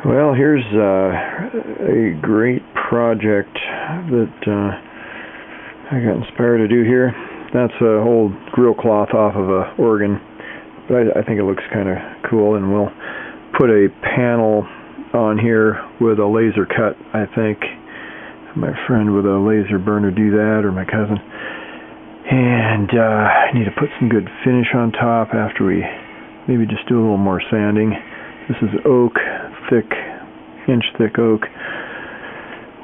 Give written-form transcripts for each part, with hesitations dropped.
Well, here's a great project that I got inspired to do here. That's a whole grill cloth off of a organ, but I think it looks kind of cool, and we'll put a panel on here with a laser cut. I think my friend with a laser burner do that, or my cousin. And I need to put some good finish on top after we maybe just do a little more sanding. This is oak, thick, inch-thick oak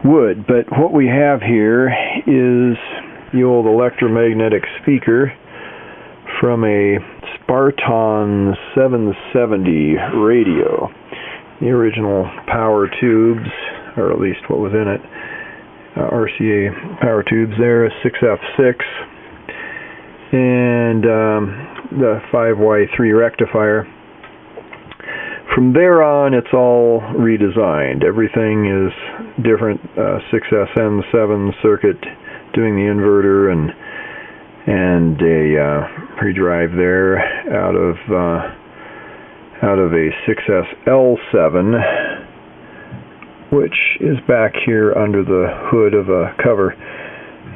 wood. But what we have here is the old electromagnetic speaker from a Sparton 770 radio. The original power tubes, or at least what was in it, RCA power tubes there, a 6F6, and the 5Y3 rectifier. From there on, it's all redesigned. Everything is different. 6SN7 circuit doing the inverter and a pre-drive there out of a 6SL7, which is back here under the hood of a cover.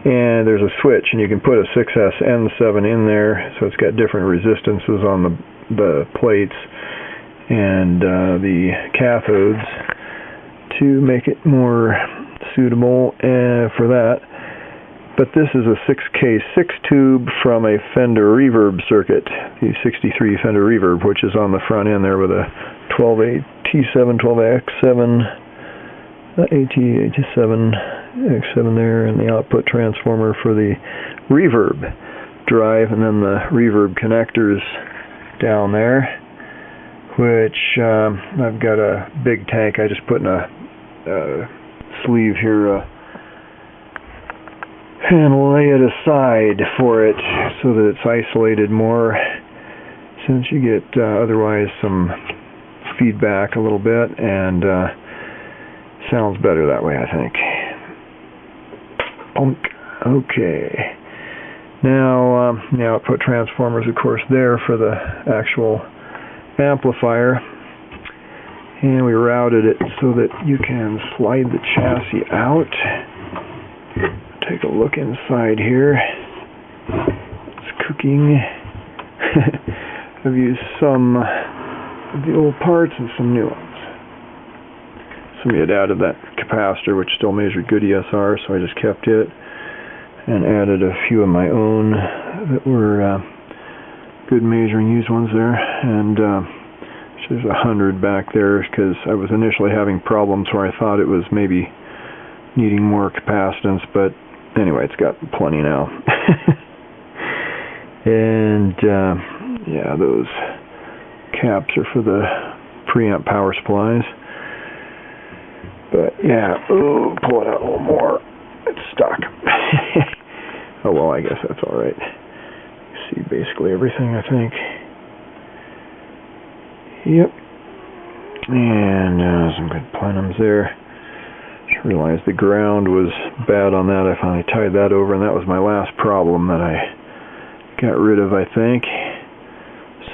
And there's a switch, and you can put a 6SN7 in there, so it's got different resistances on the plates and the cathodes to make it more suitable for that. But this is a 6K6 tube from a Fender reverb circuit, the 63 Fender reverb, which is on the front end there with a 12AT7, 12X7, AT7, X7 there, and the output transformer for the reverb drive, and then the reverb connectors down there, which I've got a big tank I just put in a sleeve here and lay it aside for it so that it's isolated more, since you get otherwise some feedback a little bit, and sounds better that way, I think. Okay. Now, output transformers, of course, there for the actual amplifier, and we routed it so that you can slide the chassis out. Take a look inside here. It's cooking. I've used some of the old parts and some new ones. Somebody had added that capacitor, which still measured good ESR, so I just kept it and added a few of my own that were good measuring used ones there. And there's 100 back there, because I was initially having problems where I thought it was maybe needing more capacitance, but anyway, it's got plenty now. And yeah, those caps are for the preamp power supplies. But yeah, pull it out a little more. It's stuck. Oh well, I guess that's all right. You see basically everything, I think. Yep. And some good plenums there. Just realized the ground was bad on that. I finally tied that over, and that was my last problem that I got rid of, I think.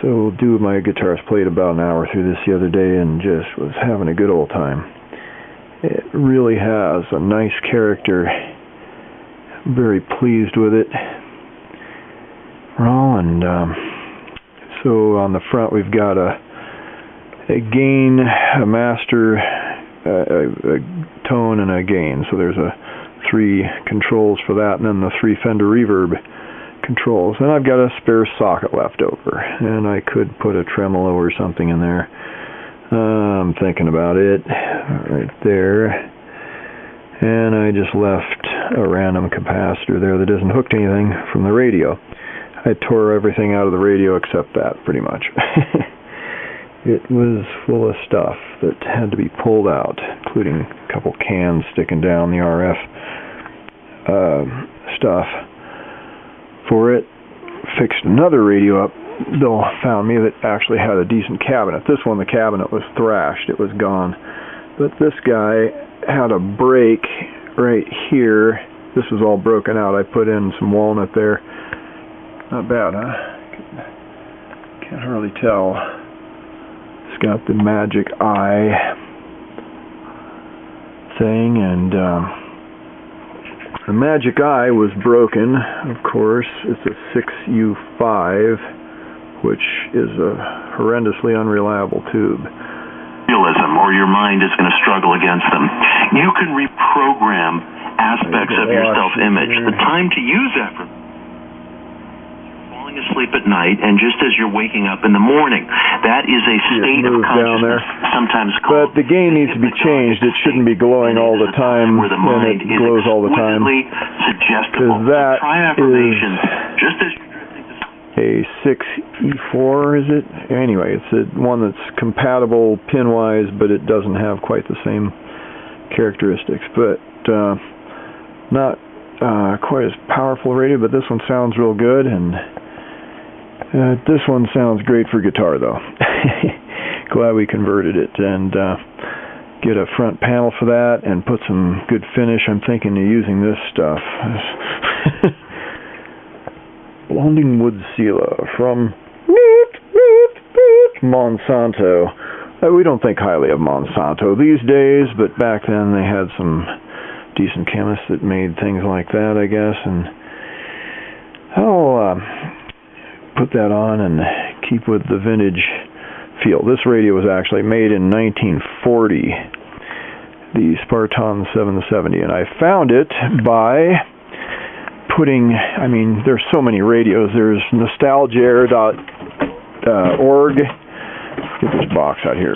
So my guitarist played about an hour through this the other day and just was having a good old time. It really has a nice character. I'm very pleased with it. Well, and so on the front we've got a gain, a master, a tone, and a gain. So there's 3 controls for that, and then the 3 Fender reverb controls. And I've got a spare socket left over, and I could put a tremolo or something in there. I'm thinking about it right there, and I just left a random capacitor there that isn't hooked to anything from the radio. I tore everything out of the radio except that, pretty much. It was full of stuff that had to be pulled out, including a couple cans sticking down the RF stuff for it. Fixed another radio up. Bill found me that actually had a decent cabinet. This one, the cabinet was thrashed. It was gone. But this guy had a break right here. This was all broken out. I put in some walnut there. Not bad, huh? Can't hardly tell. It's got the magic eye thing, and the Magic Eye was broken, of course. It's a 6U5, which is a horrendously unreliable tube. Or your mind is going to struggle against them. You can reprogram aspects of your self-image. The time to use that for falling asleep at night, and just as you're waking up in the morning. That is a state of consciousness, sometimes called. But the gain needs to be changed. It shouldn't be glowing all the time, and it glows all the time. Because that is just as a 6E4, is it? Anyway, it's one that's compatible pin-wise, but it doesn't have quite the same characteristics. But not quite as powerful radio, but this one sounds real good, and this one sounds great for guitar, though. Glad we converted it, and get a front panel for that, and put some good finish. I'm thinking of using this stuff. Blonding Wood Sealer from Monsanto. We don't think highly of Monsanto these days, but back then they had some decent chemists that made things like that, I guess, and I'll put that on and keep with the vintage feel. This radio was actually made in 1940, the Sparton 770, and I found it by putting, I mean, there's so many radios. There's nostalgiair.org. Get this box out here.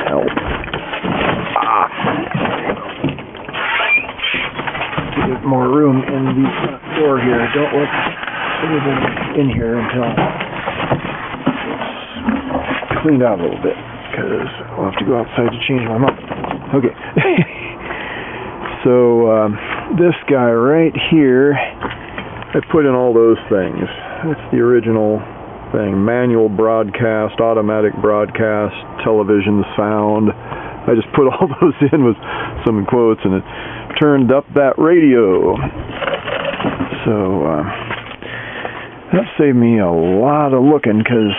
Help. Get more room in the front door here. Don't let anybody in here until it's cleaned out a little bit, because I'll have to go outside to change my mind. Okay. So, this guy right here, I put in all those things. That's the original thing. Manual broadcast, automatic broadcast, television sound. I just put all those in with some quotes, and it turned up that radio. So that saved me a lot of looking, because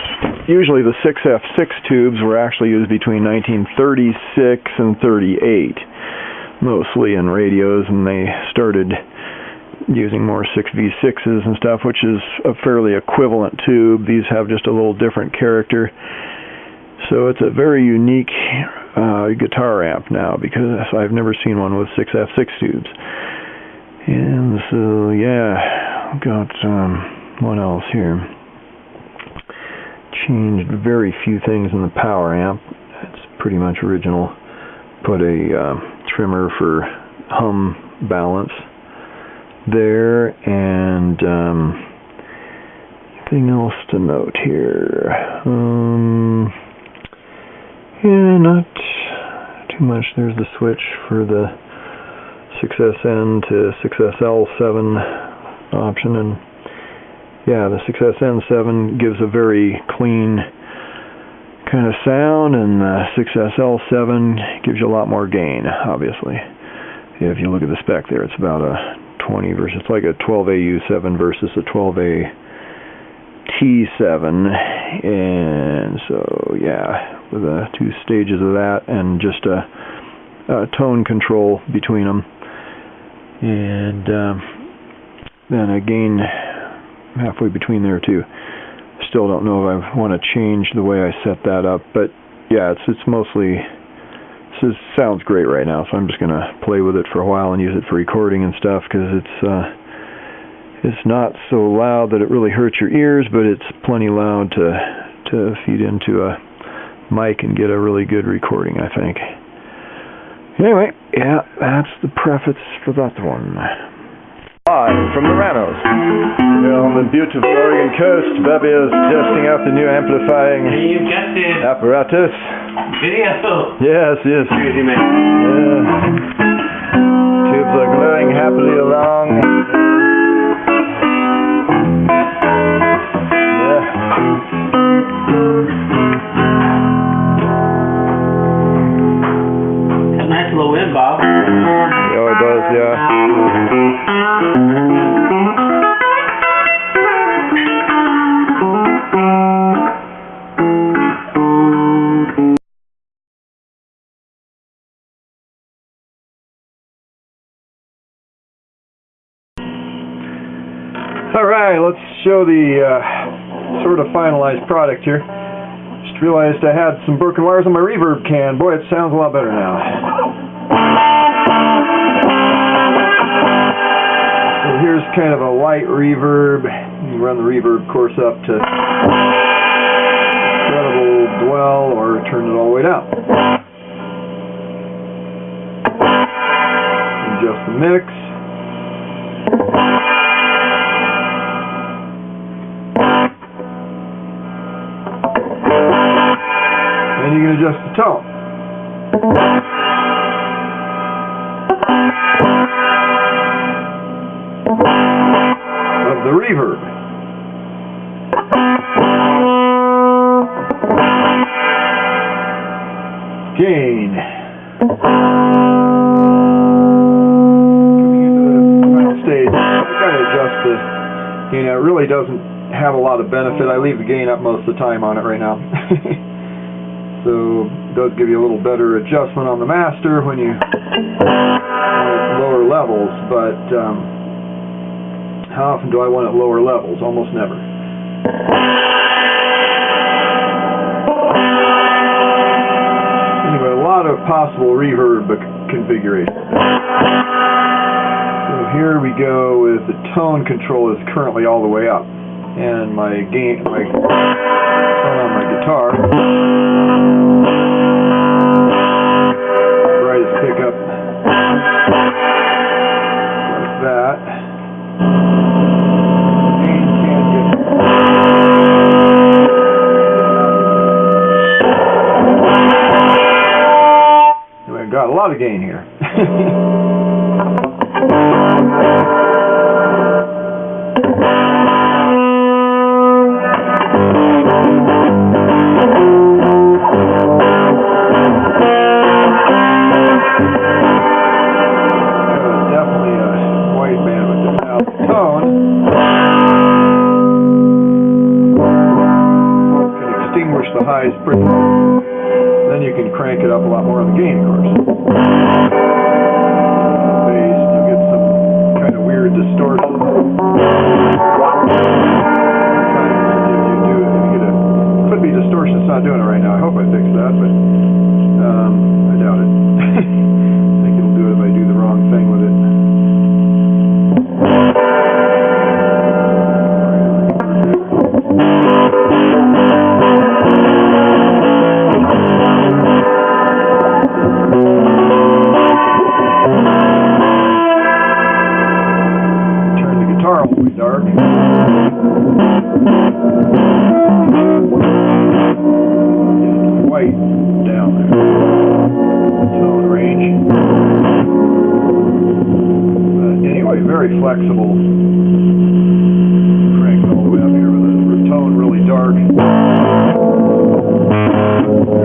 usually the 6F6 tubes were actually used between 1936 and 38. Mostly in radios, and they started using more 6V6s and stuff, which is a fairly equivalent tube. These have just a little different character. So it's a very unique guitar amp now, because I've never seen one with 6F6 tubes. And so, yeah, got what else here? Changed very few things in the power amp. It's pretty much original. Put a trimmer for hum balance there, and anything else to note here? Yeah, not too much. There's the switch for the 6SN to 6SL7 option, and yeah, the 6SN7 gives a very clean kind of sound, and 6SL7 gives you a lot more gain, obviously. Yeah, if you look at the spec there, it's about a 20 versus, it's like a 12AU7 versus a 12AT7, and so yeah, with two stages of that, and just a tone control between them, and then a gain halfway between there too. Still don't know if I want to change the way I set that up, but yeah, it's mostly, this sounds great right now, so I'm just going to play with it for a while and use it for recording and stuff, because it's not so loud that it really hurts your ears, but it's plenty loud to feed into a mic and get a really good recording, I think. Anyway, yeah, that's the preface for that one. Live from the Ranos. On the beautiful Oregon coast, Bubby is testing out the new amplifying apparatus. Video. Yes, yes. Crazy man. Yeah. Tubes are glowing happily along. A nice little wind, Bob. Oh, it does, yeah. Alright, let's show the sort of finalized product here. Just realized I had some broken wires on my reverb can. Boy, it sounds a lot better now. So here's kind of a light reverb. You can run the reverb course up to incredible dwell or turn it all the way down. Adjust the mix. And you can adjust the tone. Of the reverb. Gain. Coming into the final stage, I've got to adjust the gain. It really doesn't have a lot of benefit. I leave the gain up most of the time on it right now. So it does give you a little better adjustment on the master when you want lower levels, but how often do I want it lower levels? Almost never. Anyway, a lot of possible reverb configurations. So here we go with the tone control is currently all the way up, and my gain, my tone on my guitar. Brightest pickup like that. Gain can get anyway, I've got a lot of gain here. The highs pretty low. Then you can crank it up a lot more on the gain, of course. Bass, you get some kind of weird distortion. Sometimes if you get a, could be distortion, it's not doing it right now. I hope I fixed that, but I doubt it. I think it'll do it if I do the wrong thing with it. Dark. White down there. Tone range. Anyway, very flexible. Crank it all the way up here with a tone really dark.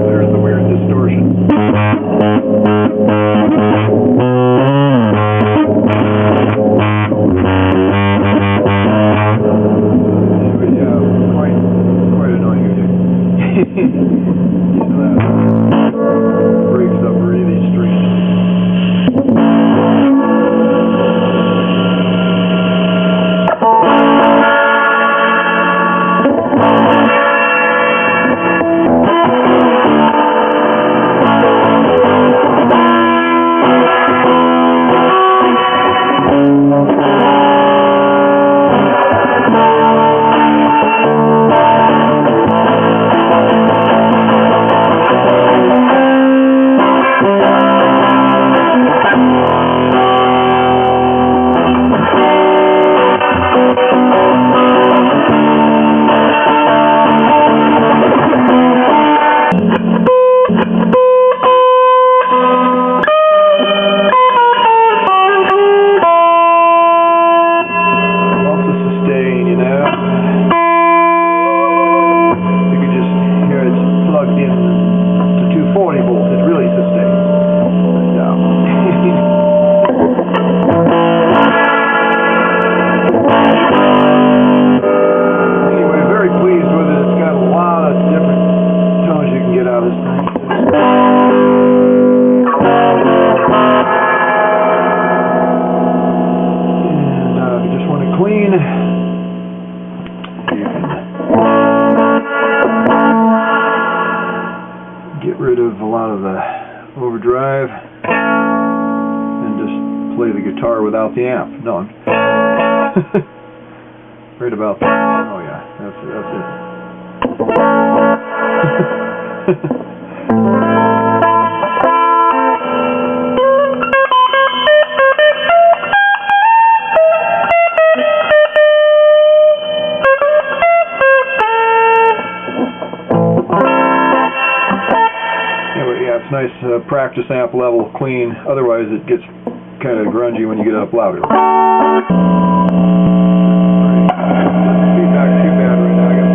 There's the weird distortion. Breaks up really strange. get rid of a lot of the overdrive and just play the guitar without the amp. Done. Right about that. Oh yeah, that's it. It's nice practice amp level, clean. Otherwise it gets kind of grungy when you get up louder. Feedback too bad right now. I got